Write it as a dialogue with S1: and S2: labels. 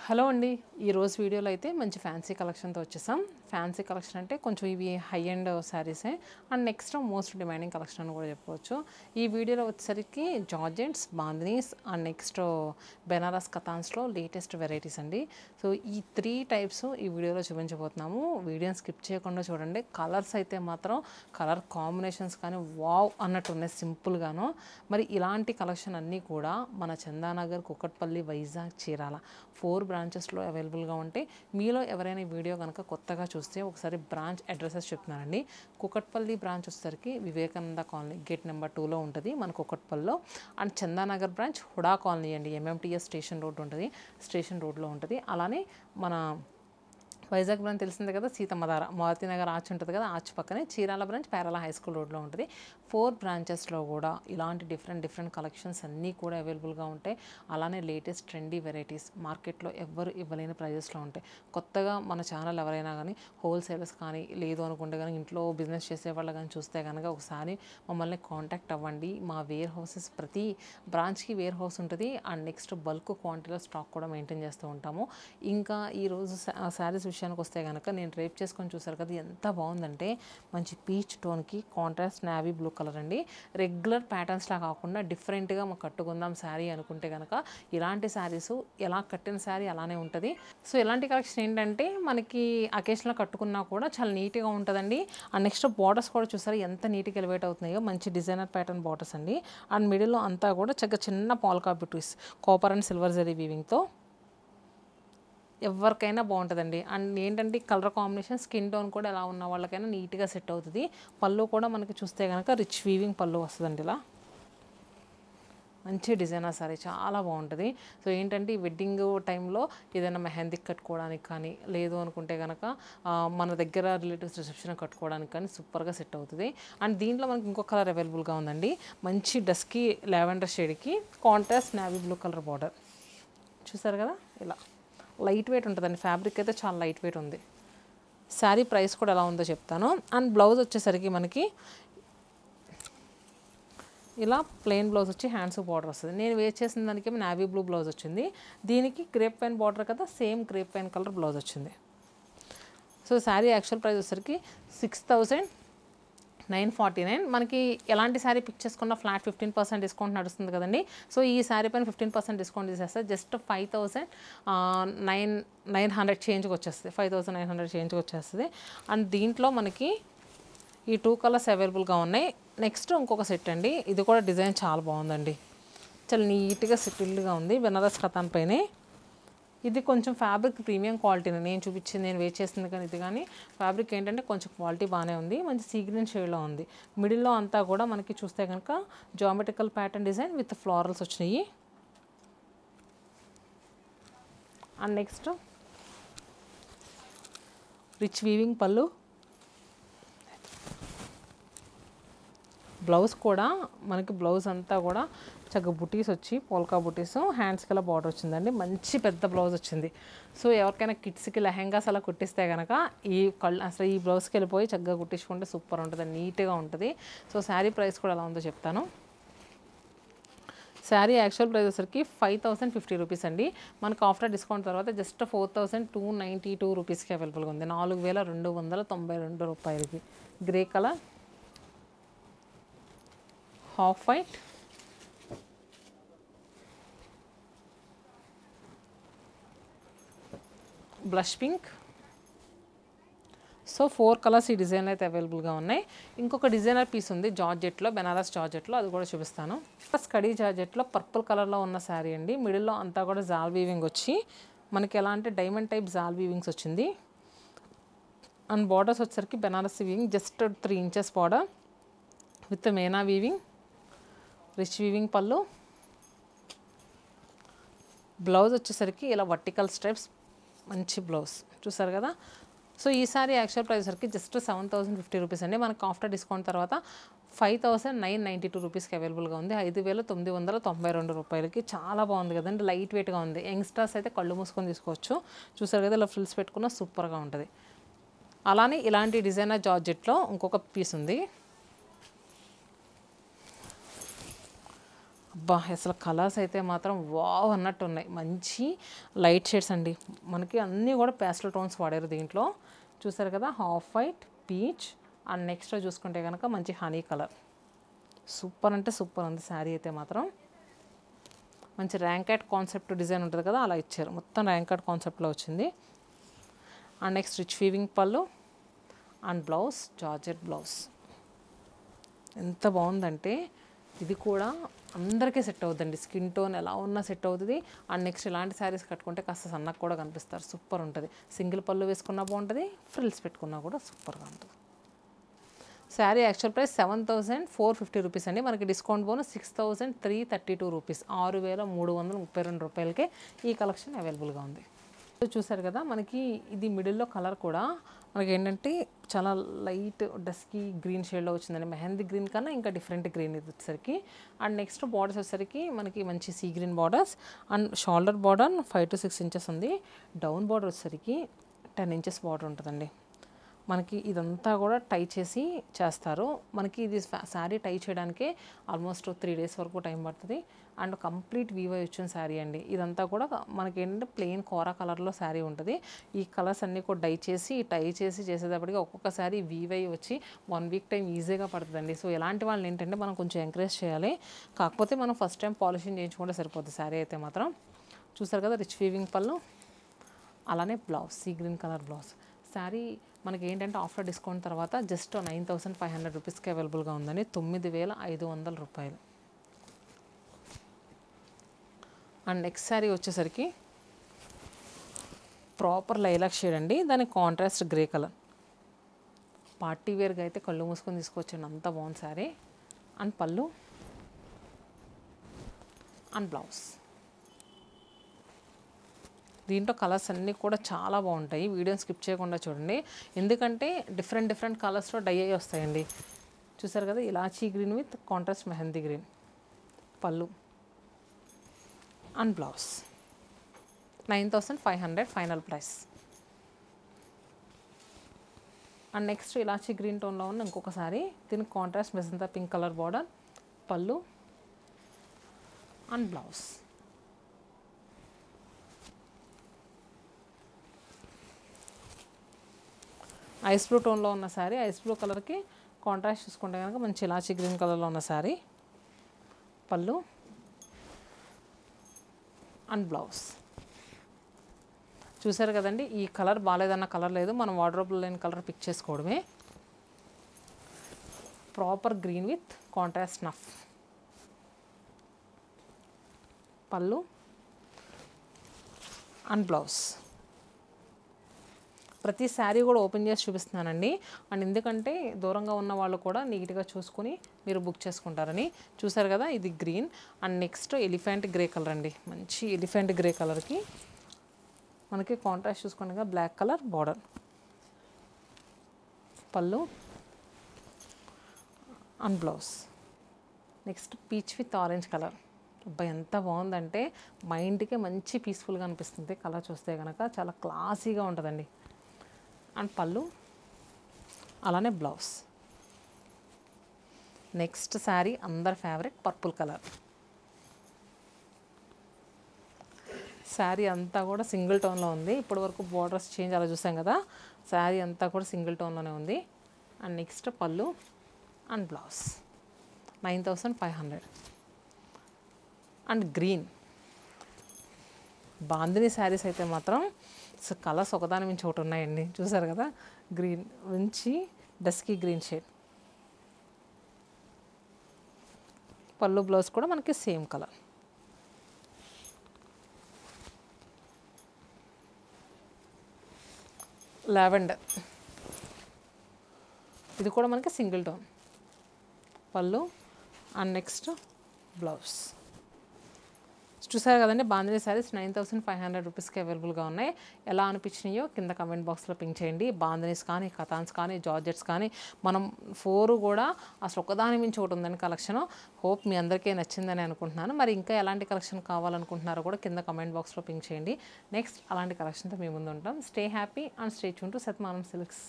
S1: Hello అండి. ఈరోజు వీడియోలో అయితే మంచి ఫ్యాన్సీ కలెక్షన్తో వచ్చేసాం. ఫ్యాన్సీ కలెక్షన్ అంటే కొంచెం ఇవి హై అండ్ శారీసే and next most demanding collection అని కూడా చెప్పుకోవచ్చు. ఈ వీడియోలో వచ్చేసరికి georgettes, bandhanis and next Banaras కథాన్స్లో లేటెస్ట్ వెరైటీస్ అండి. సో ఈ 3 టైప్స్ ఈ వీడియోలో చూపించబోతున్నాము. వీడియోని స్కిప్ చేయకుండా చూడండి. కలర్స్ అయితే మాత్రం కలర్ కాంబినేషన్స్ కానీ వావ్ అన్నట్టు ఉన్నాయి సింపుల్గాను. మరి ఇలాంటి కలెక్షన్ అన్నీ కూడా మన చందానగర్, కుకట్పల్లి, వైజాగ్, చీరాల 4 బ్రాంచెస్లో అవైలబుల్గా ఉంటాయి. మీలో ఎవరైనా ఈ వీడియో కనుక కొత్తగా చూస్తే ఒకసారి బ్రాంచ్ అడ్రసెస్ చెప్తున్నానండి. కుకట్పల్లి బ్రాంచ్ వచ్చేసరికి వివేకానంద కాలనీ గేట్ నెంబర్ 2లో ఉంటుంది మన కుకట్పల్లిలో. And Chandanagar branch HUDA colony అండి, ఎంఎంటీఎస్ స్టేషన్ రోడ్ ఉంటుంది, స్టేషన్ రోడ్లో ఉంటుంది. అలానే మన వైజాగ్ బ్రాంచ్ తెలిసిందే కదా, సీతమ్మధార మారుతినగర్ ఆర్చ్ ఉంటుంది కదా, ఆర్చ్ పక్కనే Chirala branch Perala high school రోడ్లో ఉంటుంది. 4 బ్రాంచెస్లో కూడా ఇలాంటి డిఫరెంట్ కలెక్షన్స్ అన్నీ కూడా అవైలబుల్గా ఉంటాయి. అలానే లేటెస్ట్ ట్రెండీ వెరైటీస్ మార్కెట్లో ఎవ్వరు ఇవ్వలేని ప్రైజెస్లో ఉంటాయి. కొత్తగా మన ఛానల్ ఎవరైనా కానీ హోల్సేలర్స్ కానీ లేదు అనుకుంటే కానీ ఇంట్లో బిజినెస్ చేసేవాళ్ళు కానీ చూస్తే కనుక ఒకసారి మమ్మల్ని కాంటాక్ట్ అవ్వండి. మా వేర్ హౌసెస్ ప్రతి బ్రాంచ్కి వేర్ హౌస్ ఉంటుంది అండ్ నెక్స్ట్ బల్క్ క్వాంటిటీలో స్టాక్ కూడా మెయింటైన్ చేస్తూ ఉంటాము. ఇంకా ఈరోజు శారీస్ విషయానికి వస్తే కనుక నేను రేప్ చేసుకొని చూసారు కదా, ఎంత బాగుందంటే మంచి పీచ్ టోన్కి కాంట్రాస్ట్ నావీ బ్లూ కలర్ అండి. రెగ్యులర్ ప్యాటర్న్స్లా కాకుండా డిఫరెంట్గా మాకు కట్టుకుందాం శారీ అనుకుంటే కనుక ఇలాంటి శారీస్ ఎలా కట్టిన శారీ అలానే ఉంటుంది. సో ఇలాంటి కలెక్షన్ ఏంటంటే మనకి అకేషన్లో కట్టుకున్నా కూడా చాలా నీట్గా ఉంటుందండి. అండ్ నెక్స్ట్ బార్డర్స్ కూడా చూసారు ఎంత నీట్గా ఎలివేట్ అవుతున్నాయో, మంచి డిజైనర్ ప్యాటర్న్ బార్డర్స్ అండి. అండ్ మిడిల్లో అంతా కూడా చక్కగా చిన్న polka buttis copper and silver zari వీవింగ్తో ఎవరికైనా బాగుంటుందండి. అండ్ ఏంటంటే కలర్ కాంబినేషన్ స్కిన్ టోన్ కూడా ఎలా ఉన్న వాళ్ళకైనా నీట్గా సెట్ అవుతుంది. పళ్ళు కూడా మనకి చూస్తే కనుక రిచ్ వీవింగ్ పళ్ళు వస్తుందండి. ఇలా మంచి డిజైనర్ సారీ చాలా బాగుంటుంది. సో ఏంటంటే ఈ వెడ్డింగ్ టైంలో ఏదైనా మెహందీ కట్టుకోవడానికి కానీ లేదు అనుకుంటే కనుక మన దగ్గర రిలేటివ్స్ రిసెప్షన్ కట్టుకోవడానికి కానీ సూపర్గా సెట్ అవుతుంది. అండ్ దీంట్లో మనకి ఇంకో కలర్ అవైలబుల్గా ఉందండి. మంచి డస్కీ లావెండర్ షేడ్కి contrast navy blue colour border చూసారు కదా, ఇలా లైట్ వెయిట్ ఉంటుందండి. ఫ్యాబ్రిక్ అయితే చాలా లైట్ వెయిట్ ఉంది. శారీ ప్రైస్ కూడా ఎలా ఉందో చెప్తాను. అండ్ బ్లౌజ్ వచ్చేసరికి మనకి ఇలా ప్లెయిన్ బ్లౌజ్ వచ్చి హ్యాండ్స్ బార్డర్ వస్తుంది. నేను వేర్ చేసిన దానికి నావీ బ్లూ బ్లౌజ్ వచ్చింది. దీనికి గ్రేప్ పెన్ బార్డర్ కదా, same grape pen colour blouse వచ్చింది. సో శారీ యాక్చువల్ ప్రైస్ వచ్చేసరికి 6,949. మనకి ఎలాంటి శారీ పిక్ చేసుకున్న ఫ్లాట్ 15% డిస్కౌంట్ నడుస్తుంది కదండి. సో ఈ శారీ పైన 15% డిస్కౌంట్ తీసేస్తే జస్ట్ 5,900 చేంజ్కి వచ్చేస్తుంది. 5,900 చేంజ్కి వచ్చేస్తుంది. అండ్ దీంట్లో మనకి ఈ 2 కలర్స్ అవైలబుల్గా ఉన్నాయి. నెక్స్ట్ ఇంకొక సెట్ అండి. ఇది కూడా డిజైన్ చాలా బాగుందండి, చాలా నీట్గా సెటిల్డ్గా ఉంది. బెనారస్ కథాన్ పైనే ఇది కొంచెం ఫ్యాబ్రిక్ ప్రీమియం క్వాలిటీని నేను చూపించింది, నేను వేర్ చేసింది కానీ ఇది కానీ ఫ్యాబ్రిక్ ఏంటంటే కొంచెం క్వాలిటీ బాగానే ఉంది. మంచి సీ గ్రీన్ షేడ్లో ఉంది. మిడిల్లో అంతా కూడా మనకి చూస్తే కనుక geometrical pattern design with florals వచ్చినాయి. And next rich weaving pallu, blouse కూడా మనకి బ్లౌజ్ అంతా కూడా చక్కగా బుటీస్ వచ్చి పోల్కా బుటీస్, హ్యాండ్స్కి అలా బార్డర్ వచ్చిందండి. మంచి పెద్ద బ్లౌజ్ వచ్చింది. సో ఎవరికైనా కిడ్స్కి లెహెంగాస్ అలా కుట్టిస్తే కనుక ఈ అసలు ఈ బ్లౌజ్కి వెళ్ళిపోయి చక్కగా కుట్టించుకుంటే సూపర్ ఉంటుంది, నీట్గా ఉంటుంది. సో శారీ ప్రైస్ కూడా ఎలా ఉందో చెప్తాను. శారీ యాక్చువల్ ప్రైస్ వచ్చరికి 5,050 రూపీస్ అండి. మనకు ఆఫ్టర్ డిస్కౌంట్ తర్వాత జస్ట్ 4,292 రూపీస్కి అవైలబుల్గా ఉంది. 4,292 రూపాయలకి. Grey colour, half white, blush pink. So 4 colours ఈ డిజైన్ అయితే అవైలబుల్గా ఉన్నాయి. ఇంకొక డిజైనర్ పీస్ ఉంది జార్జెట్లో, బెనారస్ జార్జెట్లో, అది కూడా చూపిస్తాను. స్కడీ జార్జెట్లో పర్పుల్ కలర్లో ఉన్న శారీ అండి. మిడిల్లో అంతా కూడా జాల్ వీవింగ్ వచ్చి మనకి ఎలా అంటే డైమండ్ టైప్ జాల్ వీవింగ్స్ వచ్చింది. అండ్ బార్డర్స్ వచ్చేసరికి Banaras weaving just 3 inches border with meena weaving, rich weaving pallu. Blouse వచ్చేసరికి ఇలా వర్టికల్ స్ట్రైప్స్, మంచి బ్లౌజ్ చూసారు కదా. సో ఈ సారీ యాక్చువల్ ప్రైస్ సరికి జస్ట్ 7,050 రూపీస్ అండి. మనకు ఆఫ్టర్ డిస్కౌంట్ తర్వాత 5,992 రూపీస్కి అవైలబుల్గా ఉంది. 5,992 రూపాయలకి. చాలా బాగుంది కదండి, లైట్ వెయిట్గా ఉంది. యంగ్స్టర్స్ అయితే కళ్ళు మూసుకొని తీసుకోవచ్చు. చూసారు కదా, ఇలా ఫ్రిల్స్ పెట్టుకున్న సూపర్గా ఉంటుంది. అలానే ఇలాంటి డిజైనర్ జార్జెట్లో ఇంకొక పీస్ ఉంది. అబ్బా అసలు కలర్స్ అయితే మాత్రం వావ్ అన్నట్టు ఉన్నాయి. మంచి లైట్ షేడ్స్ అండి. మనకి అన్నీ కూడా ప్యాస్టల్ టోన్స్ వాడారు దీంట్లో. చూసారు కదా, half white, peach and next చూసుకుంటే కనుక మంచి హనీ కలర్. సూపర్ అంటే సూపర్ ఉంది శారీ అయితే మాత్రం. మంచి ర్యాంకెట్ కాన్సెప్ట్ డిజైన్ ఉంటుంది కదా, అలా ఇచ్చారు. మొత్తం ర్యాంకెట్ కాన్సెప్ట్లో వచ్చింది. అండ్ నెక్స్ట్ రిచ్ వీవింగ్ పళ్ళు అండ్ బ్లౌజ్ జార్జెట్ బ్లౌజ్. ఎంత బాగుందంటే ఇది కూడా అందరికీ సెట్ అవుతుందండి. స్కిన్ టోన్ ఎలా ఉన్నా సెట్ అవుతుంది. అండ్ నెక్స్ట్ ఇలాంటి శారీస్ కట్టుకుంటే కాస్త సన్నగా కూడా కనిపిస్తారు. సూపర్ ఉంటుంది. సింగిల్ పళ్ళు వేసుకున్నా బాగుంటుంది, ఫ్రిల్స్ పెట్టుకున్నా కూడా సూపర్గా ఉంటుంది. శారీ యాక్చువల్ ప్రైస్ 7,450 రూపీస్ అండి. మనకి డిస్కౌంట్ బోనస్ 6,332 రూపీస్, 6,332 రూపాయలకే ఈ కలెక్షన్ అవైలబుల్గా ఉంది. చూసారు కదా, మనకి ఇది మిడిల్లో కలర్ కూడా మనకి ఏంటంటే చాలా లైట్ డస్కీ గ్రీన్ షేడ్లో వచ్చిందండి. మెహందీ గ్రీన్ కన్నా ఇంకా డిఫరెంట్ గ్రీన్ ఇది వచ్చేసరికి. అండ్ నెక్స్ట్ బార్డర్స్ వచ్చేసరికి మనకి మంచి sea green borders and shoulder border 5 to 6 inches ఉంది. డౌన్ బార్డర్ వచ్చేసరికి 10 ఇంచెస్ బార్డర్ ఉంటుందండి. మనకి ఇదంతా కూడా టై చేసి చేస్తారు. మనకి ఇది శారీ టై చేయడానికే ఆల్మోస్ట్ 3 days వరకు టైం పడుతుంది. అండ్ కంప్లీట్ వీవై వచ్చిన శారీ అండి. ఇదంతా కూడా మనకి ఏంటంటే ప్లెయిన్ కోరా కలర్లో శారీ ఉంటుంది. ఈ కలర్స్ అన్నీ కూడా డై చేసి టై చేసి చేసేటప్పటికి ఒక్కొక్క శారీ వీవై వచ్చి 1 week టైం ఈజీగా పడుతుందండి. సో ఇలాంటి వాళ్ళని ఏంటంటే మనం కొంచెం ఎంకరేజ్ చేయాలి. కాకపోతే మనం ఫస్ట్ టైం పాలిషింగ్ చేయించుకుంటే సరిపోతుంది శారీ అయితే మాత్రం. చూసారు కదా, రిచ్ వీవింగ్ పళ్ళు అలానే blouse sea green colour blouse. Sari మనకి ఏంటంటే ఆఫ్టర్ డిస్కౌంట్ తర్వాత జస్ట్ 9,500 రూపీస్కి అవైలబుల్గా ఉందండి. 9,500 రూపాయలు. అండ్ నెక్స్ట్ శారీ వచ్చేసరికి ప్రాపర్ లైలాక్ షేడ్ అండి. దానికి కాంట్రాస్ట్ గ్రే కలర్. పార్టీ వేర్గా అయితే కళ్ళు మూసుకొని తీసుకొచ్చండి, అంత బాగుంది శారీ. అండ్ పళ్ళు అండ్ బ్లౌజ్. దీంట్లో కలర్స్ అన్నీ కూడా చాలా బాగుంటాయి. వీడియోని స్కిప్ చేయకుండా చూడండి, ఎందుకంటే డిఫరెంట్ కలర్స్లో డై అయ్యి వస్తాయండి. చూసారు కదా, elaichi green with contrast mehndi green. Pallu and blouse. 9,500 final price. And next elaichi green టోన్లో ఉన్న ఇంకొకసారి దీనికి contrast magenta pink colour border, pallu and blouse. Ice blue టోన్లో ఉన్న శారీ, ఐస్ బ్లూ కలర్కి కాంట్రాస్ట్ చూసుకుంటే కనుక మంచి ఇలాచీ గ్రీన్ కలర్లో ఉన్న శారీ, పళ్ళు అండ్ బ్లౌజ్. చూసారు కదండి, ఈ కలర్ బాగాలేదన్న కలర్ లేదు, మనం వార్డ్రోబ్లో లేని కలర్ పిక్ చేసుకోవడమే. Proper green with contrast enough. పళ్ళు అండ్ బ్లౌజ్. ప్రతి శారీ కూడా ఓపెన్ చేసి చూపిస్తున్నానండి. అండ్ ఎందుకంటే దూరంగా ఉన్న వాళ్ళు కూడా నీట్గా చూసుకుని మీరు బుక్ చేసుకుంటారని. చూసారు కదా, ఇది green. And next elephant grey colour అండి. మంచి ఎలిఫెంట్ గ్రే కలర్కి మనకి కాంట్రాస్ట్ చూసుకుంటే black colour border, pallu and blouse. Next peach with orange colour. అబ్బాయి ఎంత బాగుందంటే మైండ్కి మంచి పీస్ఫుల్గా అనిపిస్తుంది. కలర్ చూస్తే కనుక చాలా క్లాసీగా ఉంటుందండి. అండ్ పళ్ళు అలానే బ్లౌజ్. నెక్స్ట్ శారీ అందరి ఫేవరెట్ పర్పుల్ కలర్. శారీ అంతా కూడా సింగిల్ టోన్లో ఉంది. ఇప్పటి వరకు బార్డర్స్ చేంజ్ అలా చూసాం కదా, శారీ అంతా కూడా సింగిల్ టోన్లోనే ఉంది. అండ్ నెక్స్ట్ పళ్ళు and blouse. 9,500. And green bandhani saris అయితే మాత్రం కలర్స్ ఒకదాని మించి ఒకటి ఉన్నాయండి. చూసారు కదా, గ్రీన్ మంచి డస్కీ గ్రీన్ షేడ్. పళ్ళు బ్లౌజ్ కూడా మనకి సేమ్ కలర్. లావెండర్, ఇది కూడా మనకి సింగిల్ టోన్. పళ్ళు అండ్ నెక్స్ట్ బ్లౌజ్. చూసారు కదండి, బాందిని శారీస్ 9,500 రూపీస్కి అవైలబుల్గా ఉన్నాయి. ఎలా అనిపించినాయో కింద కమెంట్ బాక్స్లో పింక్ చేయండి. బాందినీస్ కానీ, కథాన్స్ కానీ, జార్జెట్స్ కానీ మనం 4 కూడా అసలు ఒకదాని మించి ఒకటి ఉందని కలెక్షన్. హోప్ మీ అందరికీ నచ్చిందని అనుకుంటున్నాను. మరి ఇంకా ఎలాంటి కలెక్షన్ కావాలనుకుంటున్నారో కూడా కింద కమెంట్ బాక్స్లో పింక్ చేయండి. నెక్స్ట్ అలాంటి కలెక్షన్తో మీ ముందు ఉంటాం. Stay happy and stay tune to Shatamanam silks.